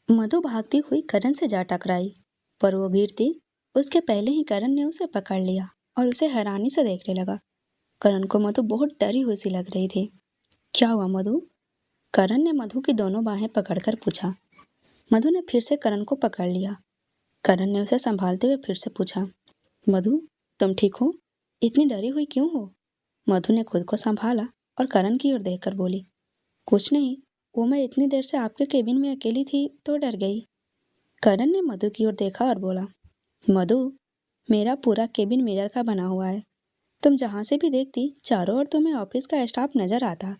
मधु भागती हुई करण से जा टकराई, पर वो गिरती उसके पहले ही करण ने उसे पकड़ लिया और उसे हैरानी से देखने लगा। करण को मधु बहुत डरी हुई सी लग रही थी। क्या हुआ मधु? करण ने मधु की दोनों बाहें पकड़कर पूछा। मधु ने फिर से करण को पकड़ लिया। करण ने उसे संभालते हुए फिर से पूछा, मधु तुम ठीक हो? इतनी डरी हुई क्यों हो? मधु ने खुद को संभाला और करण की ओर देखकर बोली, कुछ नहीं, वो मैं इतनी देर से आपके केबिन में अकेली थी तो डर गई। करण ने मधु की ओर देखा और बोला, मधु मेरा पूरा केबिन मिरर का बना हुआ है। तुम जहाँ से भी देखती चारों ओर तुम्हें ऑफिस का स्टाफ नजर आता।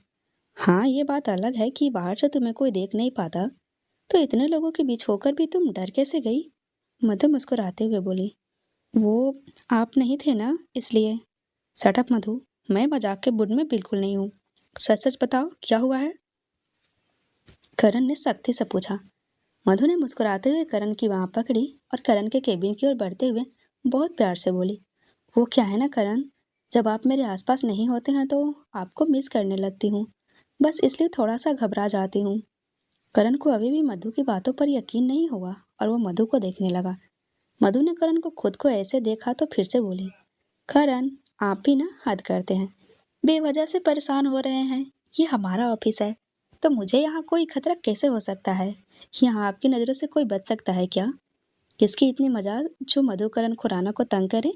हाँ, ये बात अलग है कि बाहर से तुम्हें कोई देख नहीं पाता, तो इतने लोगों के बीच होकर भी तुम डर कैसे गई? मधु मुस्कुराते हुए बोली, वो आप नहीं थे ना, इसलिए। शट अप मधु, मैं मजाक के मूड में बिल्कुल नहीं हूँ। सच सच बताओ क्या हुआ है? करण ने सख्ती से पूछा। मधु ने मुस्कुराते हुए करण की बाँह पकड़ी और करण के केबिन की ओर बढ़ते हुए बहुत प्यार से बोली, वो क्या है ना करण, जब आप मेरे आसपास नहीं होते हैं तो आपको मिस करने लगती हूँ, बस इसलिए थोड़ा सा घबरा जाती हूँ। करण को अभी भी मधु की बातों पर यकीन नहीं हुआ और वो मधु को देखने लगा। मधु ने करण को खुद को ऐसे देखा तो फिर से बोली, करण आप भी ना हद करते हैं, बेवजह से परेशान हो रहे हैं। ये हमारा ऑफिस है, तो मुझे यहाँ कोई खतरा कैसे हो सकता है? यहाँ आपकी नज़रों से कोई बच सकता है क्या? किसकी इतनी मजाल जो मधु करण खुराना को तंग करे?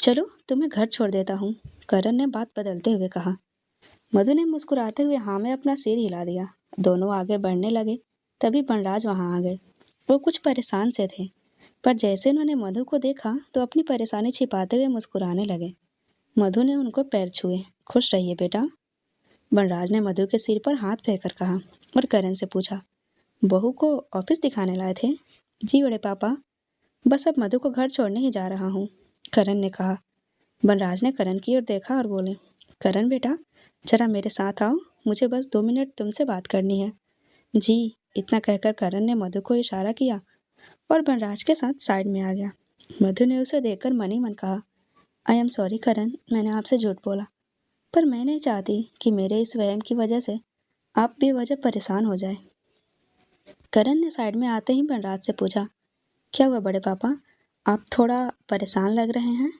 चलो तुम्हें घर छोड़ देता हूँ, करण ने बात बदलते हुए कहा। मधु ने मुस्कुराते हुए हाँ में अपना सिर हिला दिया। दोनों आगे बढ़ने लगे, तभी बनराज वहाँ आ गए। वो कुछ परेशान से थे, पर जैसे उन्होंने मधु को देखा तो अपनी परेशानी छिपाते हुए मुस्कुराने लगे। मधु ने उनको पैर छुए। खुश रहिए बेटा। बनराज ने मधु के सिर पर हाथ फेरकर कहा और करण से पूछा, बहू को ऑफिस दिखाने लाए थे? जी बड़े पापा, बस अब मधु को घर छोड़ने ही जा रहा हूँ, करण ने कहा। बनराज ने करण की ओर देखा और बोले, करण बेटा जरा मेरे साथ आओ, मुझे बस 2 मिनट तुमसे बात करनी है। जी। इतना कहकर करण ने मधु को इशारा किया और बनराज के साथ साइड में आ गया। मधु ने उसे देखकर मन ही मन कहा, आई एम सॉरी करण, मैंने आपसे झूठ बोला, पर मैं नहीं चाहती कि मेरे इस वहम की वजह से आप बेवजह परेशान हो जाए। करण ने साइड में आते ही बनराज से पूछा, क्या हुआ बड़े पापा, आप थोड़ा परेशान लग रहे हैं?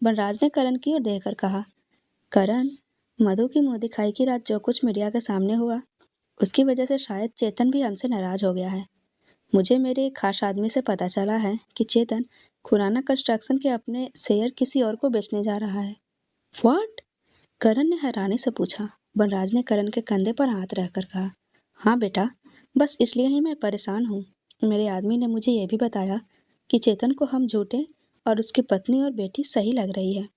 बनराज ने करण की ओर देखकर कहा, करण मधु की मुंह दिखाई की रात जो कुछ मीडिया के सामने हुआ, उसकी वजह से शायद चेतन भी हमसे नाराज हो गया है। मुझे मेरे एक खास आदमी से पता चला है कि चेतन खुराना कंस्ट्रक्शन के अपने शेयर किसी और को बेचने जा रहा है। व्हाट? करण ने हैरानी से पूछा। बनराज ने करण के कंधे पर हाथ रखकर कहा, हाँ बेटा, बस इसलिए ही मैं परेशान हूँ। मेरे आदमी ने मुझे यह भी बताया कि चेतन को हम झूठे और उसकी पत्नी और बेटी सही लग रही है।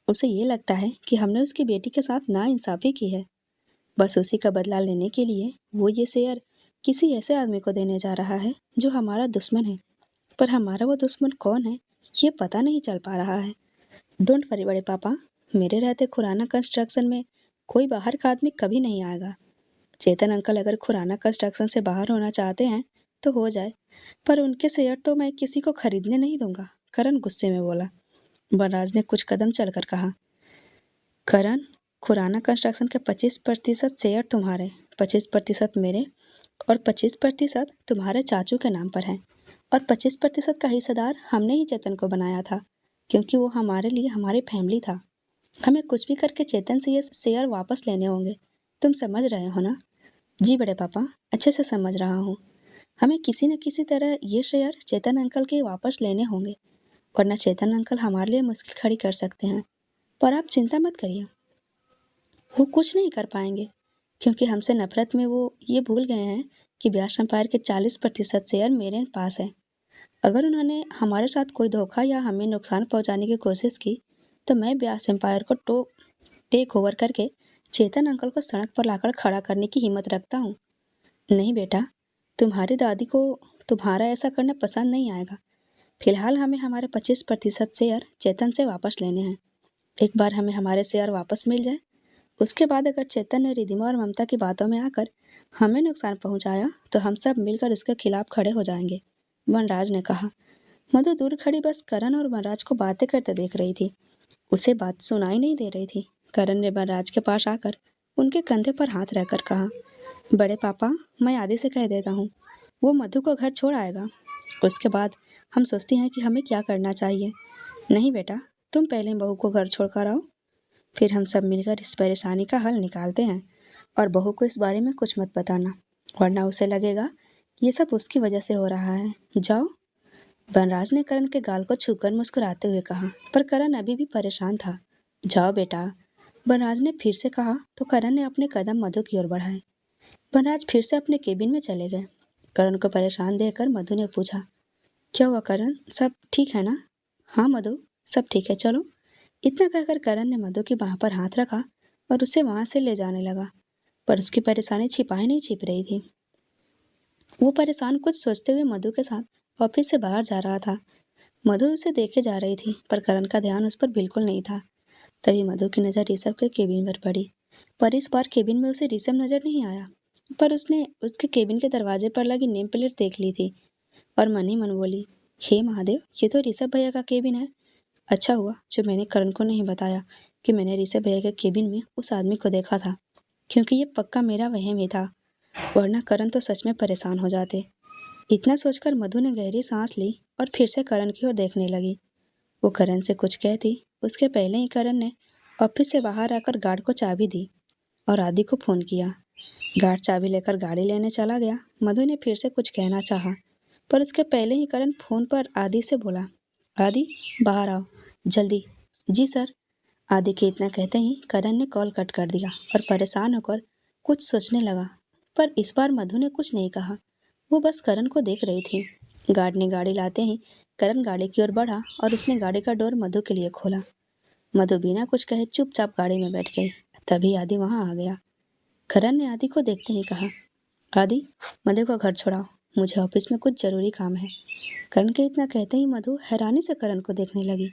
उसे ये लगता है कि हमने उसकी बेटी के साथ नाइंसाफ़ी की है। बस उसी का बदला लेने के लिए वो ये शेयर किसी ऐसे आदमी को देने जा रहा है जो हमारा दुश्मन है, पर हमारा वो दुश्मन कौन है ये पता नहीं चल पा रहा है। डोंट वरी बड़े पापा, मेरे रहते खुराना कंस्ट्रक्शन में कोई बाहर का आदमी कभी नहीं आएगा। चेतन अंकल अगर खुराना कंस्ट्रक्शन से बाहर होना चाहते हैं तो हो जाए, पर उनके शेयर तो मैं किसी को खरीदने नहीं दूंगा, करण गुस्से में बोला। बनराज ने कुछ कदम चलकर कहा, करण खुराना कंस्ट्रक्शन के 25% शेयर तुम्हारे, 25% मेरे और 25% तुम्हारे चाचू के नाम पर है, और 25% का हिस्सेदार हमने ही चेतन को बनाया था, क्योंकि वो हमारे लिए हमारी फैमिली था। हमें कुछ भी करके चेतन से ये शेयर वापस लेने होंगे। तुम समझ रहे हो ना? जी बड़े पापा, अच्छे से समझ रहा हूँ। हमें किसी न किसी तरह ये शेयर चेतन अंकल के वापस लेने होंगे, वरना चेतन अंकल हमारे लिए मुश्किल खड़ी कर सकते हैं। पर आप चिंता मत करिए, वो कुछ नहीं कर पाएंगे, क्योंकि हमसे नफरत में वो ये भूल गए हैं कि व्यास एम्पायर के 40% शेयर मेरे पास है। अगर उन्होंने हमारे साथ कोई धोखा या हमें नुकसान पहुंचाने की कोशिश की तो मैं व्यास एम्पायर को टेक ओवर करके चेतन अंकल को सड़क पर लाकर खड़ा करने की हिम्मत रखता हूँ। नहीं बेटा, तुम्हारी दादी को तुम्हारा ऐसा करना पसंद नहीं आएगा। फिलहाल हमें हमारे 25% शेयर चेतन से वापस लेने हैं। एक बार हमें हमारे शेयर वापस मिल जाए, उसके बाद अगर चेतन ने रिधिमा और ममता की बातों में आकर हमें नुकसान पहुंचाया तो हम सब मिलकर उसके खिलाफ खड़े हो जाएंगे, वनराज ने कहा। मधु दूर खड़ी बस करण और वनराज को बातें करते देख रही थी। उसे बात सुनाई नहीं दे रही थी। करण ने वनराज के पास आकर उनके कंधे पर हाथ रखकर कहा, बड़े पापा, मैं आदि से कह देता हूँ, वो मधु को घर छोड़ आएगा। उसके बाद हम सोचते हैं कि हमें क्या करना चाहिए। नहीं बेटा, तुम पहले बहू को घर छोड़ कर आओ, फिर हम सब मिलकर इस परेशानी का हल निकालते हैं। और बहू को इस बारे में कुछ मत बताना, वरना उसे लगेगा ये सब उसकी वजह से हो रहा है। जाओ। बनराज ने करण के गाल को छूकर मुस्कुराते हुए कहा, पर करण अभी भी परेशान था। जाओ बेटा, बनराज ने फिर से कहा तो करण ने अपने कदम मधु की ओर बढ़ाए। बनराज फिर से अपने केबिन में चले गए। करण को परेशान देखकर मधु ने पूछा, क्या हुआ करण, सब ठीक है ना? हाँ मधु, सब ठीक है, चलो। इतना कहकर करण ने मधु की बाह पर हाथ रखा और उसे वहां से ले जाने लगा, पर उसकी परेशानी छिपाई नहीं छिप रही थी। वो परेशान कुछ सोचते हुए मधु के साथ ऑफिस से बाहर जा रहा था। मधु उसे देखे जा रही थी, पर करण का ध्यान उस पर बिल्कुल नहीं था। तभी मधु की नज़र ऋषभ के केबिन पर पड़ी, पर इस बार केबिन में उसे ऋषभ नजर नहीं आया। पर उसने उसके केबिन के दरवाजे पर लगी नेम प्लेट देख ली थी और मन ही मन बोली, हे महादेव, ये तो ऋषभ भैया का केबिन है। अच्छा हुआ जो मैंने करण को नहीं बताया कि मैंने ऋषभ भैया के केबिन में उस आदमी को देखा था, क्योंकि ये पक्का मेरा वहम ही था, वरना करण तो सच में परेशान हो जाते। इतना सोचकर मधु ने गहरी सांस ली और फिर से करण की ओर देखने लगी। वो करण से कुछ कहती उसके पहले ही करण ने ऑफिस से बाहर आकर गार्ड को चाबी दी और आदि को फोन किया। गार्ड चाबी लेकर गाड़ी लेने चला गया। मधु ने फिर से कुछ कहना चाहा, पर उसके पहले ही करण फोन पर आदि से बोला, आदि बाहर आओ जल्दी। जी सर। आदि के इतना कहते ही करण ने कॉल कट कर दिया और परेशान होकर कुछ सोचने लगा, पर इस बार मधु ने कुछ नहीं कहा। वो बस करण को देख रही थी। गार्ड ने गाड़ी लाते ही करण गाड़ी की ओर बढ़ा और उसने गाड़ी का डोर मधु के लिए खोला। मधु बिना कुछ कहे चुपचाप गाड़ी में बैठ गई। तभी आदि वहां आ गया। करण ने आदि को देखते ही कहा, आदि, मधु को घर छोड़ाओ, मुझे ऑफिस में कुछ जरूरी काम है। करण के इतना कहते ही मधु हैरानी से करण को देखने लगी,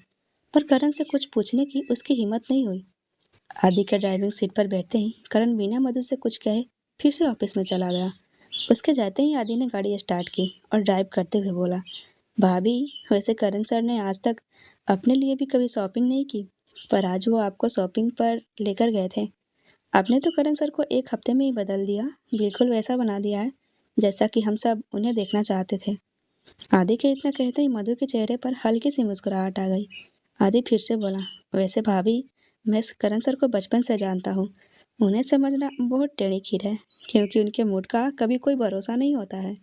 पर करण से कुछ पूछने की उसकी हिम्मत नहीं हुई। आदि के ड्राइविंग सीट पर बैठते ही करण बिना मधु से कुछ कहे फिर से ऑफिस में चला गया। उसके जाते ही आदि ने गाड़ी स्टार्ट की और ड्राइव करते हुए बोला, भाभी, वैसे करण सर ने आज तक अपने लिए भी कभी शॉपिंग नहीं की, पर आज वो आपको शॉपिंग पर लेकर गए थे। आपने तो करण सर को एक हफ्ते में ही बदल दिया, बिल्कुल वैसा बना दिया है जैसा कि हम सब उन्हें देखना चाहते थे। आदि के इतना कहते ही मधु के चेहरे पर हल्की सी मुस्कुराहट आ गई। आदि फिर से बोला, वैसे भाभी, मैं करण सर को बचपन से जानता हूँ। उन्हें समझना बहुत टेढ़ी खीर है, क्योंकि उनके मूड का कभी कोई भरोसा नहीं होता है।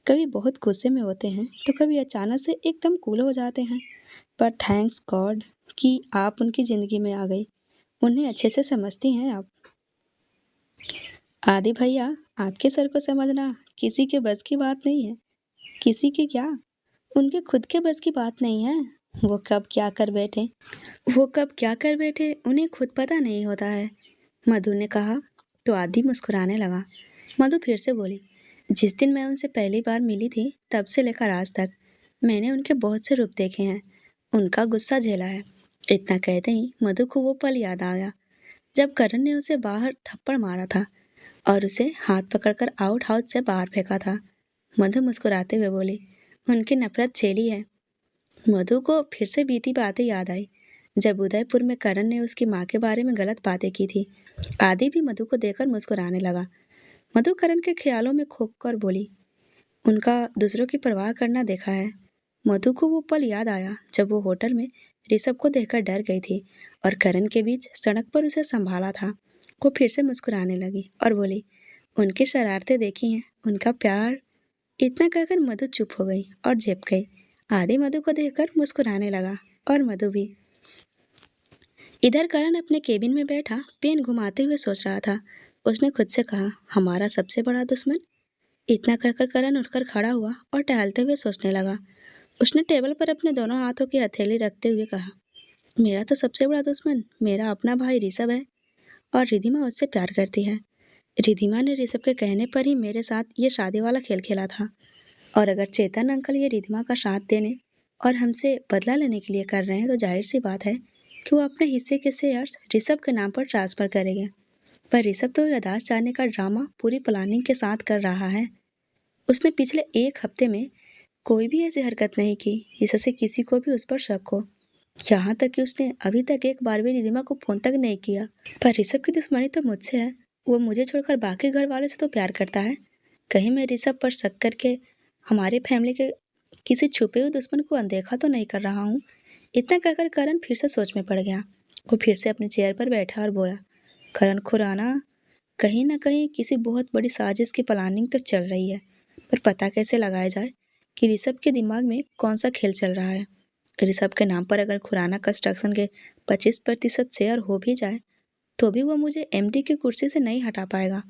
कभी बहुत गुस्से में होते हैं तो कभी अचानक से एकदम कूल हो जाते हैं। पर थैंक्स गॉड कि आप उनकी ज़िंदगी में आ गई। उन्हें अच्छे से समझती हैं आप। आदि भैया, आपके सर को समझना किसी के बस की बात नहीं है। किसी की क्या, उनके खुद के बस की बात नहीं है। वो कब क्या कर बैठे उन्हें खुद पता नहीं होता है। मधु ने कहा तो आदि मुस्कुराने लगा। मधु फिर से बोली, जिस दिन मैं उनसे पहली बार मिली थी तब से लेकर आज तक मैंने उनके बहुत से रूप देखे हैं, उनका गुस्सा झेला है। इतना कहते ही मधु को वो पल याद आ गया जब करण ने उसे बाहर थप्पड़ मारा था और उसे हाथ पकड़कर आउट हाउस से बाहर फेंका था। मधु मुस्कुराते हुए बोली, उनकी नफरत झेली है। मधु को फिर से बीती बातें याद आई, जब उदयपुर में करण ने उसकी माँ के बारे में गलत बातें की थी। आदि भी मधु को देखकर मुस्कुराने लगा। मधु करण के ख्यालों में खोकर बोली, उनका दूसरों की परवाह करना देखा है। मधु को वो पल याद आया जब वो होटल में ऋषभ को देखकर डर गई थी और करण के बीच सड़क पर उसे संभाला था। वो फिर से मुस्कुराने लगी और बोली, उनकी शरारतें देखी हैं, उनका प्यार। इतना कहकर मधु चुप हो गई और झेप गई। आदि मधु को देखकर मुस्कुराने लगा और मधु भी। इधर करण अपने केबिन में बैठा पेन घुमाते हुए सोच रहा था। उसने खुद से कहा, हमारा सबसे बड़ा दुश्मन। इतना कहकर करण उठकर खड़ा हुआ और टहलते हुए सोचने लगा। उसने टेबल पर अपने दोनों हाथों की हथेली रखते हुए कहा, मेरा तो सबसे बड़ा दुश्मन मेरा अपना भाई ऋषभ है, और रिधिमा उससे प्यार करती है। रिधिमा ने ऋषभ के कहने पर ही मेरे साथ ये शादी वाला खेल खेला था, और अगर चेतन अंकल ये रिधिमा का साथ देने और हमसे बदला लेने के लिए कर रहे हैं तो जाहिर सी बात है कि वो अपने हिस्से के शेयर्स ऋषभ के नाम पर ट्रांसफर करेंगे। पर ऋषभ तो यादाश्त चाहने का ड्रामा पूरी प्लानिंग के साथ कर रहा है। उसने पिछले एक हफ्ते में कोई भी ऐसी हरकत नहीं की जिससे किसी को भी उस पर शक हो। यहाँ तक कि उसने अभी तक एक बार भी रिधिमा को फोन तक नहीं किया। पर ऋषभ की दुश्मनी तो मुझसे है। वो मुझे छोड़कर बाकी घर वालों से तो प्यार करता है, कहीं मैं ऋषभ पर शक करके हमारे फैमिली के किसी छुपे हुए दुश्मन को अनदेखा तो नहीं कर रहा हूँ। इतना कहकर करण फिर से सोच में पड़ गया। वो फिर से अपनी चेयर पर बैठा और बोला, करण खुराना, कहीं ना कहीं किसी बहुत बड़ी साजिश की प्लानिंग तो चल रही है, पर पता कैसे लगाया जाए कि ऋषभ के दिमाग में कौन सा खेल चल रहा है। ऋषभ के नाम पर अगर खुराना कंस्ट्रक्शन के 25% शेयर हो भी जाए तो भी वो मुझे एमडी की कुर्सी से नहीं हटा पाएगा।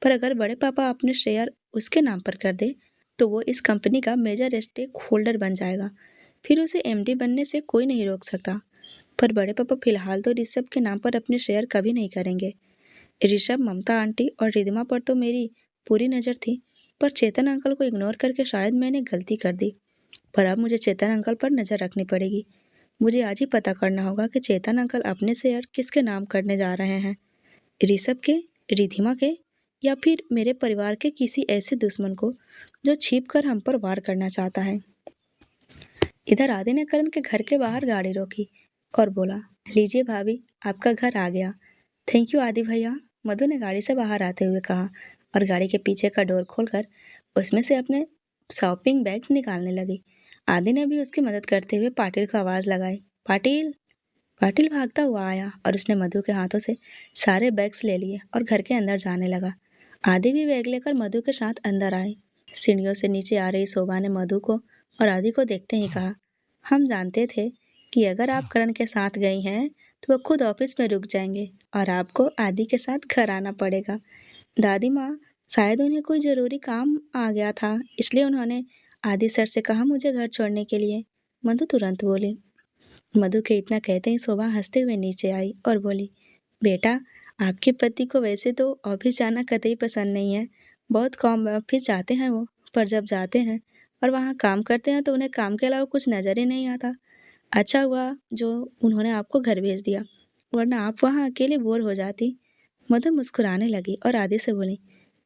पर अगर बड़े पापा अपने शेयर उसके नाम पर कर दे तो वो इस कंपनी का मेजर स्टेक होल्डर बन जाएगा। फिर उसे एमडी बनने से कोई नहीं रोक सकता। पर बड़े पापा फिलहाल तो ऋषभ के नाम पर अपने शेयर कभी नहीं करेंगे। ऋषभ, ममता आंटी और रिधिमा पर तो मेरी पूरी नज़र थी, पर चेतन अंकल को इग्नोर करके शायद मैंने गलती कर दी। पर अब मुझे चेतन अंकल पर नज़र रखनी पड़ेगी। मुझे आज ही पता करना होगा कि चेतन अंकल अपने शेयर किसके नाम करने जा रहे हैं, ऋषभ के, रिधिमा के, या फिर मेरे परिवार के किसी ऐसे दुश्मन को जो छिप कर हम पर वार करना चाहता है। इधर आदि ने करण के घर के बाहर गाड़ी रोकी और बोला, लीजिए भाभी, आपका घर आ गया। थैंक यू आदि भैया, मधु ने गाड़ी से बाहर आते हुए कहा और गाड़ी के पीछे का डोर खोलकर उसमें से अपने शॉपिंग बैग्स निकालने लगी। आदि ने भी उसकी मदद करते हुए पाटिल को आवाज़ लगाई, पाटिल। पाटिल भागता हुआ आया और उसने मधु के हाथों से सारे बैग्स ले लिए और घर के अंदर जाने लगा। आदि भी बैग लेकर मधु के साथ अंदर आई। सीढ़ियों से नीचे आ रही शोभा ने मधु को और आदि को देखते ही कहा, हम जानते थे कि अगर आप करण के साथ गई हैं तो वो खुद ऑफिस में रुक जाएंगे और आपको आदि के साथ घर आना पड़ेगा। दादी माँ, शायद उन्हें कोई ज़रूरी काम आ गया था, इसलिए उन्होंने आदि सर से कहा मुझे घर छोड़ने के लिए। मधु तुरंत बोली। मधु के इतना कहते ही शोभा हंसते हुए नीचे आई और बोली, बेटा, आपके पति को वैसे तो ऑफिस जाना कतई पसंद नहीं है। बहुत कम ऑफिस जाते हैं वो, पर जब जाते हैं और वहाँ काम करते हैं तो उन्हें काम के अलावा कुछ नज़र ही नहीं आता। अच्छा हुआ जो उन्होंने आपको घर भेज दिया, वरना आप वहाँ अकेले बोर हो जाती। मधु मुस्कुराने लगी और आदि से बोली,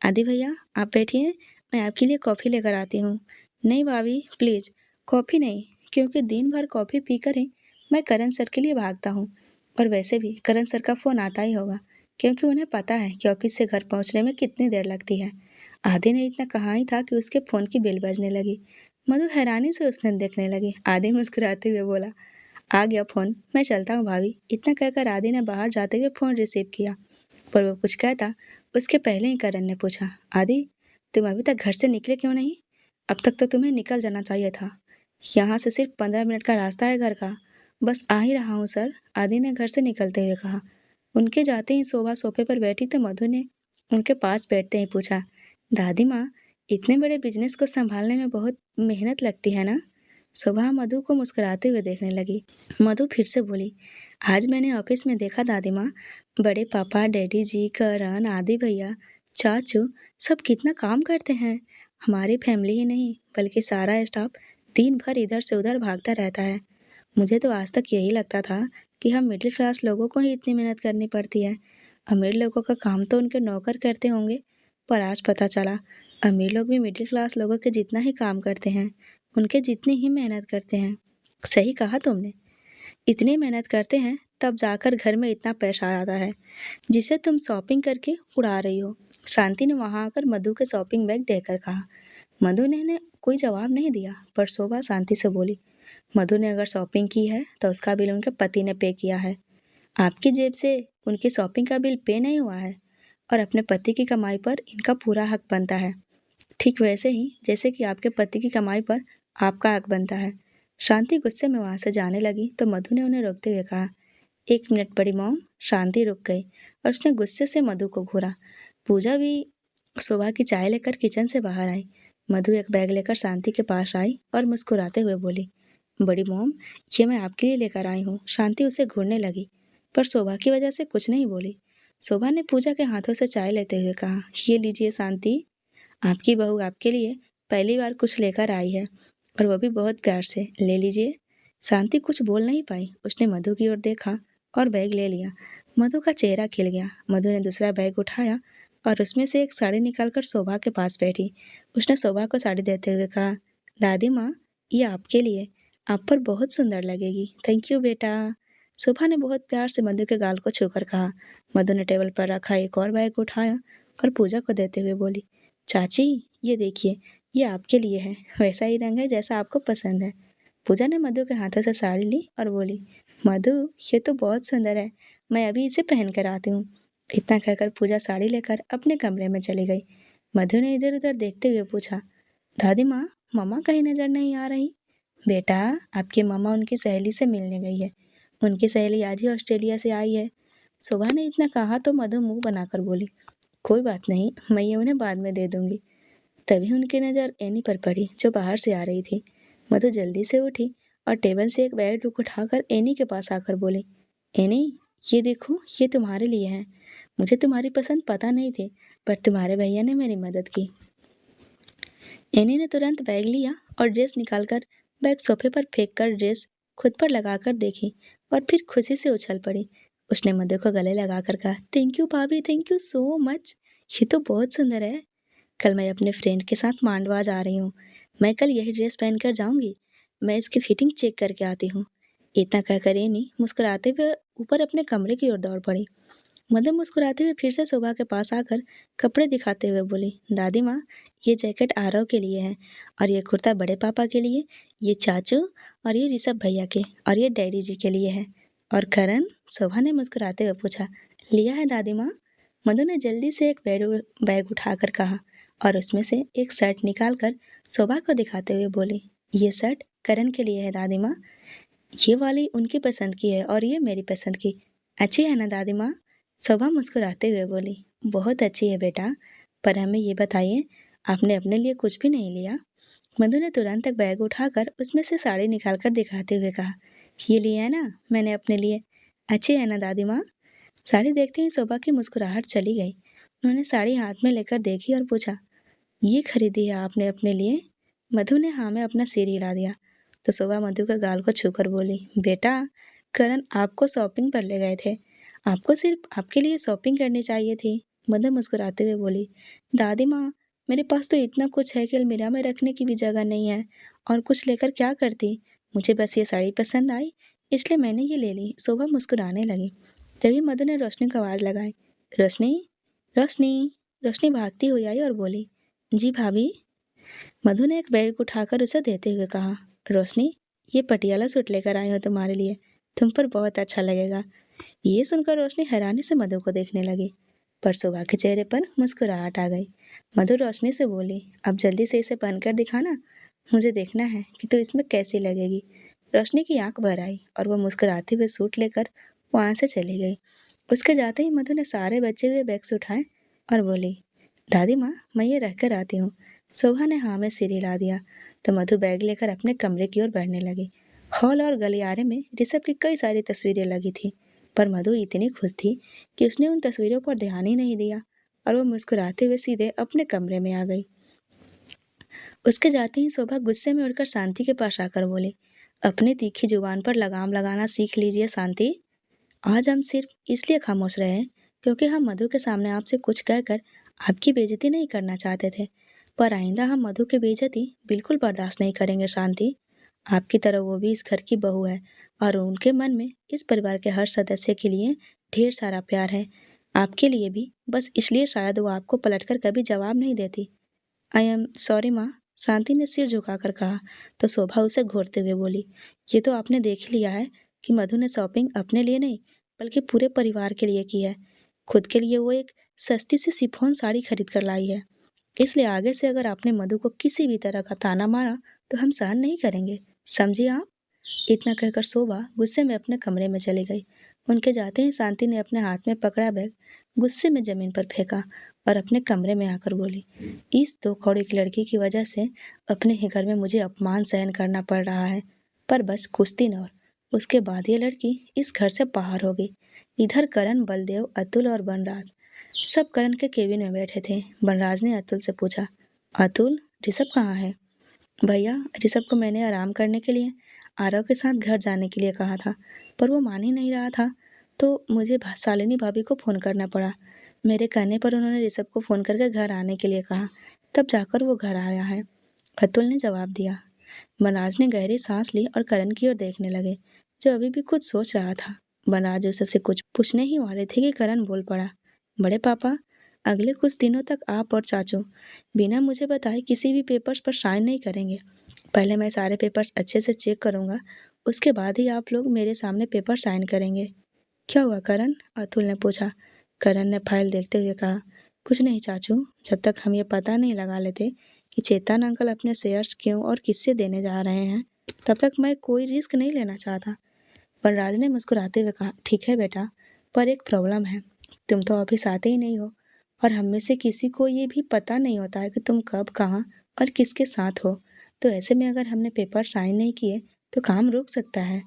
आदि भैया आप बैठिए, मैं आपके लिए कॉफ़ी लेकर आती हूँ। नहीं भाभी, प्लीज़ कॉफ़ी नहीं, क्योंकि दिन भर कॉफ़ी पीकर ही मैं करण सर के लिए भागता हूँ। और वैसे भी करण सर का फ़ोन आता ही होगा, क्योंकि उन्हें पता है कि ऑफिस से घर पहुँचने में कितनी देर लगती है। आदि ने इतना कहा ही था कि उसके फ़ोन की बेल बजने लगी। मधु हैरानी से उसने देखने लगी। आदि मुस्कुराते हुए बोला, आ गया फ़ोन, मैं चलता हूँ भाभी। इतना कहकर आदि ने बाहर जाते हुए फ़ोन रिसीव किया, पर वो कुछ कहता उसके पहले ही करण ने पूछा, आदि, तुम अभी तक घर से निकले क्यों नहीं? अब तक तो तुम्हें निकल जाना चाहिए था। यहाँ से सिर्फ 15 मिनट का रास्ता है घर का। बस आ ही रहा हूँ सर, आदि ने घर से निकलते हुए कहा। उनके जाते ही शोभा सोफे पर बैठी तो मधु ने उनके पास बैठते ही पूछा, दादी माँ, इतने बड़े बिजनेस को संभालने में बहुत मेहनत लगती है ना? शोभा मधु को मुस्कुराते हुए देखने लगी। मधु फिर से बोली, आज मैंने ऑफिस में देखा दादी माँ, बड़े पापा, डैडी जी, करण, आदि भैया, चाचू, सब कितना काम करते हैं। हमारी फैमिली ही नहीं बल्कि सारा स्टाफ दिन भर इधर से उधर भागता रहता है। मुझे तो आज तक यही लगता था कि हम मिडिल क्लास लोगों को ही इतनी मेहनत करनी पड़ती है। अमीर लोगों का काम तो उनके नौकर करते होंगे, पर आज पता चला अमीर लोग भी मिडिल क्लास लोगों के जितना ही काम करते हैं, उनके जितनी ही मेहनत करते हैं। सही कहा तुमने, इतनी मेहनत करते हैं तब जाकर घर में इतना पैसा आता है जिसे तुम शॉपिंग करके उड़ा रही हो। शांति ने वहां आकर मधु के शॉपिंग बैग देकर कहा। मधु ने कोई जवाब नहीं दिया, पर शोभा शांति से बोली, मधु ने अगर शॉपिंग की है तो उसका बिल उनके पति ने पे किया है। आपकी जेब से उनकी शॉपिंग का बिल पे नहीं हुआ है और अपने पति की कमाई पर इनका पूरा हक बनता है, ठीक वैसे ही जैसे कि आपके पति की कमाई पर आपका हक बनता है। शांति गुस्से में वहां से जाने लगी तो मधु ने उन्हें रोकते हुए कहा, 1 मिनट बड़ी मॉम। शांति रुक गई और उसने गुस्से से मधु को घूरा। पूजा भी सुबह की चाय लेकर किचन से बाहर आई। मधु एक बैग लेकर शांति के पास आई और मुस्कुराते हुए बोली, बड़ी मॉम, ये मैं आपके लिए लेकर आई हूँ। शांति उसे घूरने लगी, पर शोभा की वजह से कुछ नहीं बोली। शोभा ने पूजा के हाथों से चाय लेते हुए कहा, ये लीजिए शांति, आपकी बहू आपके लिए पहली बार कुछ लेकर आई है, और वो भी बहुत प्यार से, ले लीजिए। शांति कुछ बोल नहीं पाई। उसने मधु की ओर देखा और बैग ले लिया। मधु का चेहरा खिल गया। मधु ने दूसरा बैग उठाया और उसमें से एक साड़ी निकालकर शोभा के पास बैठी। उसने शोभा को साड़ी देते हुए कहा, दादी माँ, ये आपके लिए, आप पर बहुत सुंदर लगेगी। थैंक यू बेटा। शोभा ने बहुत प्यार से मधु के गाल को छूकर कहा। मधु ने टेबल पर रखा एक और बैग उठाया और पूजा को देते हुए बोली, चाची, ये देखिए, ये आपके लिए है, वैसा ही रंग है जैसा आपको पसंद है। पूजा ने मधु के हाथों से साड़ी ली और बोली, मधु, ये तो बहुत सुंदर है, मैं अभी इसे पहन कर आती हूँ। इतना कहकर पूजा साड़ी लेकर अपने कमरे में चली गई। मधु ने इधर उधर देखते हुए पूछा, दादी माँ, मम्मा कहीं नजर नहीं आ रही? बेटा, आपकी मम्मा उनकी सहेली से मिलने गई है। उनकी सहेली आज ही ऑस्ट्रेलिया से आई है। शोभा ने इतना कहा तो मधु मुंह बनाकर बोली, कोई बात नहीं, मैं ये उन्हें बाद में दे दूंगी। तभी उनकी नज़र एनी पर पड़ी जो बाहर से आ रही थी। मधु जल्दी से उठी और टेबल से एक बैग उठाकर एनी के पास आकर बोली, एनी, ये देखो, ये तुम्हारे लिए है। मुझे तुम्हारी पसंद पता नहीं थी, पर तुम्हारे भैया ने मेरी मदद की। एनी ने तुरंत बैग लिया और ड्रेस निकालकर बैग सोफे पर फेंक कर ड्रेस खुद पर लगाकर देखी और फिर खुशी से उछल पड़ी। उसने मधु को गले लगाकर कहा, थैंक यू भाभी, थैंक यू सो मच। ये तो बहुत सुंदर है। कल मैं अपने फ्रेंड के साथ मांडवा जा रही हूँ। मैं कल यही ड्रेस पहन कर जाऊंगी। मैं इसकी फिटिंग चेक करके आती हूँ। इतना कहकर एनी मुस्कुराते हुए ऊपर अपने कमरे की ओर दौड़ पड़ी। मधु मुस्कुराते हुए फिर से शोभा के पास आकर कपड़े दिखाते हुए बोली, दादी माँ, ये जैकेट आरव के लिए है और ये कुर्ता बड़े पापा के लिए, ये चाचू और ये ऋषभ भैया के और ये डैडी जी के लिए है। और करण? शोभा ने मुस्कुराते हुए पूछा। लिया है दादी माँ। मधु ने जल्दी से एक बैग उठाकर कहा और उसमें से एक शर्ट निकालकर शोभा को दिखाते हुए बोली, ये शर्ट करण के लिए है दादी माँ। ये वाली उनकी पसंद की है और ये मेरी पसंद की। अच्छी है ना दादी माँ? शोभा मुस्कुराते हुए बोली, बहुत अच्छी है बेटा, पर हमें ये बताइए, आपने अपने लिए कुछ भी नहीं लिया? मधु ने तुरंत एक बैग उठाकर उसमें से साड़ी निकालकर दिखाते हुए कहा, ये लिया है ना मैंने अपने लिए। अच्छी है ना दादी माँ? साड़ी देखते ही शोभा की मुस्कुराहट चली गई। उन्होंने साड़ी हाथ में लेकर देखी और पूछा, ये खरीदी है आपने अपने लिए? मधु ने हाँ में अपना सिर हिला दिया। तो शोभा मधु के गाल को छूकर बोली, बेटा, करण आपको शॉपिंग पर ले गए थे, आपको सिर्फ आपके लिए शॉपिंग करनी चाहिए थी। मधु मुस्कुराते हुए बोली, दादी माँ, मेरे पास तो इतना कुछ है कि अलमीरा में रखने की भी जगह नहीं है, और कुछ लेकर क्या करती? मुझे बस ये साड़ी पसंद आई, इसलिए मैंने ये ले ली। शोभा मुस्कुराने लगी। तभी मधु ने रोशनी को आवाज़ लगाई, रोशनी, रोशनी। रोशनी भागती हुई आई और बोली, जी भाभी। मधु ने एक बैग उठाकर उसे देते हुए कहा, रोशनी, ये पटियाला सूट लेकर आई हूँ तुम्हारे लिए, तुम पर बहुत अच्छा लगेगा। ये सुनकर रोशनी हैरानी से मधु को देखने लगी, पर शोभा के चेहरे पर मुस्कुराहट आ गई। मधु रोशनी से बोली, अब जल्दी से इसे पहनकर दिखाना, मुझे देखना है कि तो इसमें कैसी लगेगी। रोशनी की आंख भर आई और वह मुस्कुराते हुए सूट लेकर वहाँ से चली गई। उसके जाते ही मधु ने सारे बचे हुए बैग्स उठाए और बोली, दादी माँ, मैं ये रख कर आती हूँ। शोभा ने हाँ में सिर हिला दिया तो मधु बैग लेकर अपने कमरे की ओर बढ़ने लगी। हॉल और गलियारे में ऋषभ की कई सारी तस्वीरें लगी थी, पर मधु इतनी खुश थी कि उसने उन तस्वीरों पर ध्यान ही नहीं दिया और वह मुस्कुराते हुए सीधे अपने कमरे में आ गई। उसके जाते ही शोभा गुस्से में उड़कर शांति के पास आकर बोली, अपनी तीखी जुबान पर लगाम लगाना सीख लीजिए शांति। आज हम सिर्फ इसलिए खामोश रहे क्योंकि हम मधु के सामने आपसे कुछ कहकर आपकी बेइज्जती नहीं करना चाहते थे, पर आइंदा हम मधु की बेइज्जती बिल्कुल बर्दाश्त नहीं करेंगे शांति। आपकी तरह वो भी इस घर की बहू है और उनके मन में इस परिवार के हर सदस्य के लिए ढेर सारा प्यार है, आपके लिए भी, बस इसलिए शायद वो आपको पलटकर कभी जवाब नहीं देती। आई एम सॉरी माँ, शांति ने सिर झुकाकर कहा तो शोभा उसे घूरते हुए बोली, ये तो आपने देख ही लिया है कि मधु ने शॉपिंग अपने लिए नहीं बल्कि पूरे परिवार के लिए की है। खुद के लिए वो एक सस्ती सी शिफॉन साड़ी खरीद कर लाई है, इसलिए आगे से अगर आपने मधु को किसी भी तरह का ताना मारा तो हम सहन नहीं करेंगे, समझिए आप। इतना कहकर शोभा गुस्से में अपने कमरे में चली गई। उनके जाते ही शांति ने अपने हाथ में पकड़ा बैग गुस्से में जमीन पर फेंका और अपने कमरे में आकर बोली, इस दो कौड़ी की लड़की की वजह से अपने ही घर में मुझे अपमान सहन करना पड़ रहा है, पर बस कुछ दिन और, उसके बाद ये लड़की इस घर से बाहर होगी। इधर करण, बलदेव, अतुल और बनराज सब करण के केबिन में बैठे थे। बनराज ने अतुल से पूछा, अतुल, ऋषभ कहाँ है? भैया, ऋषभ को मैंने आराम करने के लिए आरव के साथ घर जाने के लिए कहा था, पर वो मान ही नहीं रहा था, तो मुझे शालिनी भाभी को फ़ोन करना पड़ा। मेरे कहने पर उन्होंने ऋषभ को फ़ोन करके घर आने के लिए कहा, तब जाकर वो घर आया है, अतुल ने जवाब दिया। बनराज ने गहरी सांस ली और करण की ओर देखने लगे, जो अभी भी कुछ सोच रहा था। बनराज उससे कुछ पूछने ही वाले थे कि करण बोल पड़ा, बड़े पापा, अगले कुछ दिनों तक आप और चाचू बिना मुझे बताए किसी भी पेपर्स पर साइन नहीं करेंगे। पहले मैं सारे पेपर्स अच्छे से चेक करूंगा, उसके बाद ही आप लोग मेरे सामने पेपर साइन करेंगे। क्या हुआ करण? अतुल ने पूछा। करण ने फाइल देखते हुए कहा, कुछ नहीं चाचू, जब तक हम ये पता नहीं लगा लेते कि चेतन अंकल अपने शेयर्स क्यों और किससे देने जा रहे हैं, तब तक मैं कोई रिस्क नहीं लेना चाहता। वनराज ने मुस्कुराते हुए कहा, ठीक है बेटा, पर एक प्रॉब्लम है। तुम तो ऑफिस आते ही नहीं हो और हम में से किसी को ये भी पता नहीं होता है कि तुम कब, कहाँ और किसके साथ हो। तो ऐसे में अगर हमने पेपर साइन नहीं किए तो काम रुक सकता है।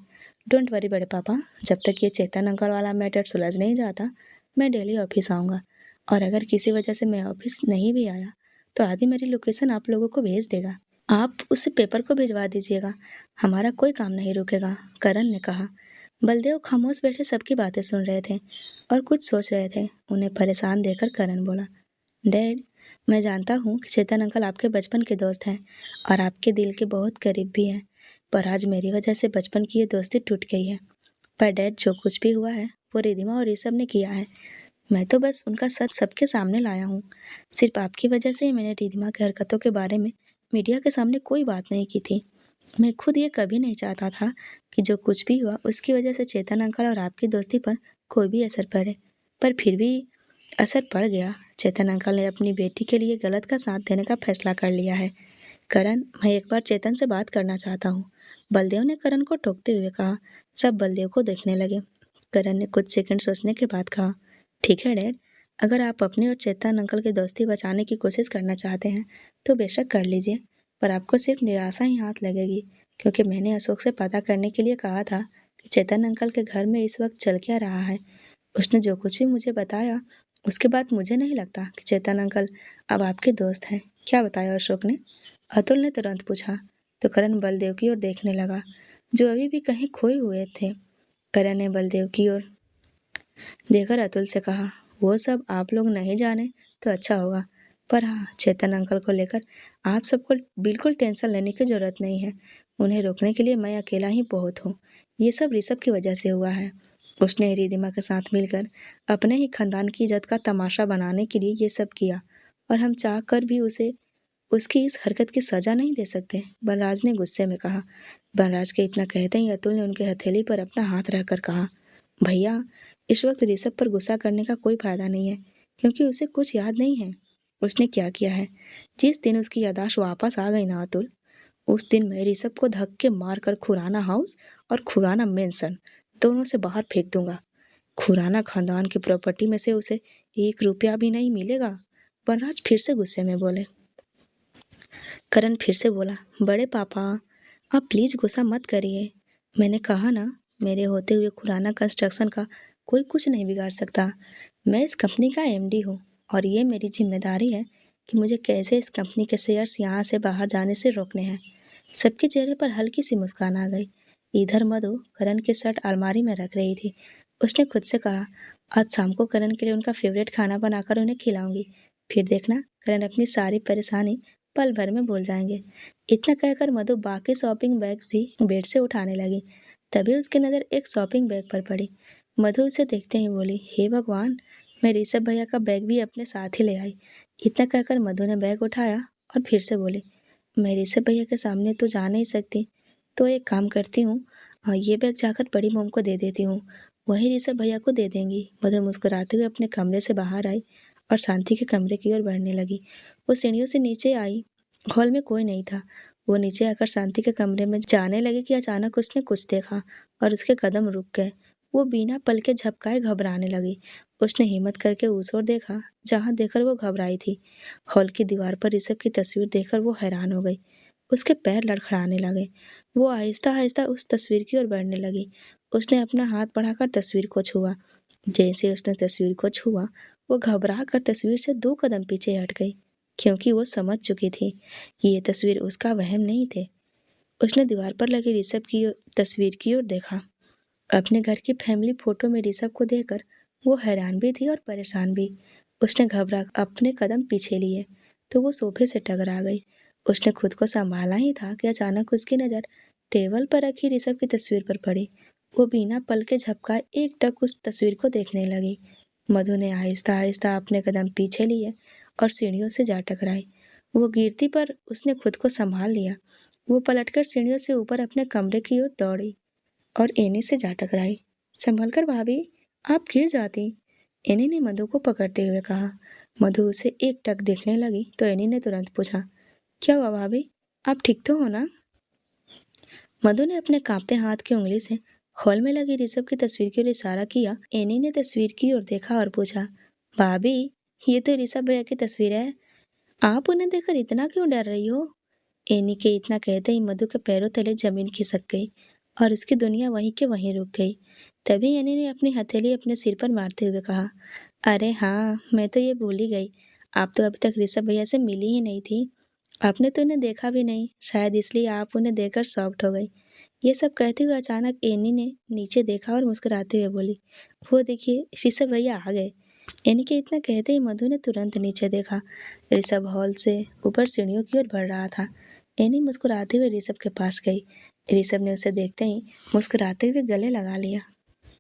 डोंट वरी बड़े पापा, जब तक ये चेतन अंकल वाला मैटर सुलझ नहीं जाता मैं डेली ऑफिस आऊँगा। और अगर किसी वजह से मैं ऑफिस नहीं भी आया तो आदि मेरी लोकेशन आप लोगों को भेज देगा। आप उस पेपर को भिजवा दीजिएगा, हमारा कोई काम नहीं रुकेगा, करण ने कहा। बलदेव खामोश बैठे सबकी बातें सुन रहे थे और कुछ सोच रहे थे। उन्हें परेशान देखकर करण बोला, डैड, मैं जानता हूँ कि चेतन अंकल आपके बचपन के दोस्त हैं और आपके दिल के बहुत करीब भी हैं, पर आज मेरी वजह से बचपन की ये दोस्ती टूट गई है। पर डैड, जो कुछ भी हुआ है वो रिधिमा और ऋषभ ने किया है। मैं तो बस उनका सच सबके सामने लाया हूँ। सिर्फ आपकी वजह से ही मैंने रिधिमा की हरकतों के बारे में मीडिया के सामने कोई बात नहीं की थी। मैं खुद ये कभी नहीं चाहता था कि जो कुछ भी हुआ उसकी वजह से चेतन अंकल और आपकी दोस्ती पर कोई भी असर पड़े, पर फिर भी असर पड़ गया। चेतन अंकल ने अपनी बेटी के लिए गलत का साथ देने का फैसला कर लिया है। करण, मैं एक बार चेतन से बात करना चाहता हूँ, बलदेव ने करण को टोकते हुए कहा। सब बलदेव को देखने लगे। करण ने कुछ सेकंड सोचने के बाद कहा, ठीक है डैड, अगर आप अपनी और चेतन अंकल की दोस्ती बचाने की कोशिश करना चाहते हैं तो बेशक कर लीजिए, पर आपको सिर्फ निराशा ही हाथ लगेगी, क्योंकि मैंने अशोक से पता करने के लिए कहा था कि चेतन अंकल के घर में इस वक्त चल क्या रहा है। उसने जो कुछ भी मुझे बताया उसके बाद मुझे नहीं लगता कि चेतन अंकल अब आपके दोस्त हैं। क्या बताया अशोक ने? अतुल ने तुरंत पूछा। तो करण बलदेव की ओर देखने लगा, जो अभी भी कहीं खोए हुए थे। करण ने बलदेव की ओर देखकर अतुल से कहा, वो सब आप लोग नहीं जाने तो अच्छा होगा, पर हाँ, चेतन अंकल को लेकर आप सबको बिल्कुल टेंशन लेने की जरूरत नहीं है। उन्हें रोकने के लिए मैं अकेला ही बहुत हूँ। ये सब ऋषभ की वजह से हुआ है। उसने रिधिमा के साथ मिलकर अपने ही खानदान की इज्जत का तमाशा बनाने के लिए ये सब किया, और हम चाह कर भी उसे उसकी इस हरकत की सजा नहीं दे सकते, बनराज ने गुस्से में कहा। बनराज के इतना कहते ही अतुल ने उनके हथेली पर अपना हाथ रखकर कहा, भैया, इस वक्त ऋषभ पर गुस्सा करने का कोई फायदा नहीं है, क्योंकि उसे कुछ याद नहीं है उसने क्या किया है। जिस दिन उसकी याददाश्त वापस आ गई ना अतुल, उस दिन मैं ऋषभ को धक्के मारकर खुराना हाउस और खुराना मेंशन दोनों से बाहर फेंक दूंगा। खुराना खानदान की प्रॉपर्टी में से उसे 1 रुपया भी नहीं मिलेगा। बनराज फिर से गुस्से में बोले। करण फिर से बोला, बड़े पापा, आप प्लीज गुस्सा मत करिए। मैंने कहा ना, मेरे होते हुए खुराना कंस्ट्रक्शन का कोई कुछ नहीं बिगाड़ सकता। मैं इस कंपनी का एमडी हूँ और ये मेरी जिम्मेदारी है कि मुझे कैसे इस कंपनी के शेयर्स यहाँ से बाहर जाने से रोकने हैं। सबके चेहरे पर हल्की सी मुस्कान आ गई। इधर मधु करण की शर्ट अलमारी में रख रही थी। उसने खुद से कहा, आज शाम को करण के लिए उनका फेवरेट खाना बनाकर उन्हें खिलाऊंगी, फिर देखना करण अपनी सारी परेशानी पल भर में भूल जाएंगे। इतना कहकर मधु बाकी शॉपिंग बैग्स भी बेड से उठाने लगी। तभी उसकी नज़र एक शॉपिंग बैग पर पड़ी। मधु उसे देखते ही बोली, हे भगवान, मैं ऋषभ भैया का बैग भी अपने साथ ही ले आई। इतना कहकर मधु ने बैग उठाया और फिर से बोली, मैं ऋषभ भैया के सामने तो जा नहीं सकती, तो एक काम करती हूँ, ये बैग जाकर बड़ी मोम को दे देती हूँ, वही ऋषभ भैया को दे देंगी। मधु मुस्कुराते हुए अपने कमरे से बाहर आई और शांति के कमरे की ओर बढ़ने लगी। वो सीढ़ियों से नीचे आई। हॉल में कोई नहीं था। वो नीचे आकर शांति के कमरे में जाने लगी कि अचानक उसने कुछ देखा और उसके कदम रुक गए। वो बिना पल के झपकाए घबराने लगी। उसने हिम्मत करके उस ओर देखा जहाँ देखकर वो घबराई थी। हॉल की दीवार पर ऋषभ की तस्वीर देखकर वो हैरान हो गई। उसके पैर लड़खड़ाने लगे। वो आहिस्ता आहिस्ता उस तस्वीर की ओर बढ़ने लगी। उसने अपना हाथ बढ़ाकर तस्वीर को छुआ। जैसे उसने तस्वीर को छुआ, वो घबरा कर तस्वीर से 2 कदम पीछे हट गई, क्योंकि वो समझ चुकी थी कि ये तस्वीर उसका वहम नहीं थे। उसने दीवार पर लगी ऋषभ की तस्वीर की ओर देखा। अपने घर की फैमिली फोटो में ऋषभ को देखकर वो हैरान भी थी और परेशान भी। उसने घबरा अपने कदम पीछे लिए तो वो सोफे से टकरा गई। उसने खुद को संभाला ही था कि अचानक उसकी नज़र टेबल पर रखी ऋषभ की तस्वीर पर पड़ी। वो बिना पल के झपकाए एकटक उस तस्वीर को देखने लगी। मधु ने आहिस्ता आहिस्ता अपने कदम पीछे लिए और सीढ़ियों से जा टकराई। वो गिरती पर उसने खुद को संभाल लिया। वो पलटकर सीढ़ियों से ऊपर अपने कमरे की ओर दौड़ी और एनी से जा टकराई। संभल कर भाभी, आप गिर जाती, एनी ने मधु को पकड़ते हुए कहा। मधु उसे एक टक देखने लगी तो एनी ने तुरंत पूछा, क्या हुआ भाभी, आप ठीक तो हो ना? मधु ने अपने कांपते हाथ की उंगली से हॉल में लगी ऋषभ की तस्वीर की ओर इशारा किया। एनी ने तस्वीर की ओर देखा और पूछा, भाभी, ये तो ऋषभ भैया की तस्वीर है, आप उन्हें देखकर इतना क्यों डर रही हो? एनी के इतना कहते ही मधु के पैरों तले जमीन खिसक गई और उसकी दुनिया वहीं के वहीं रुक गई। तभी एनी ने अपनी हथेली अपने सिर पर मारते हुए कहा, अरे हाँ, मैं तो ये भूल ही गई, आप तो अभी तक ऋषभ भैया से मिली ही नहीं थी। आपने तो उन्हें देखा भी नहीं, शायद इसलिए आप उन्हें देखकर शॉक्ड हो गई। ये सब कहते हुए अचानक एनी ने नीचे देखा और मुस्कुराते हुए बोली, वो देखिए, ऋषभ भैया आ गए। एनी के इतना कहते ही मधु ने तुरंत नीचे देखा। ऋषभ हॉल से ऊपर सीढ़ियों की ओर बढ़ रहा था। एनी मुस्कुराते हुए ऋषभ के पास गई। ऋषभ ने उसे देखते ही मुस्कुराते हुए गले लगा लिया।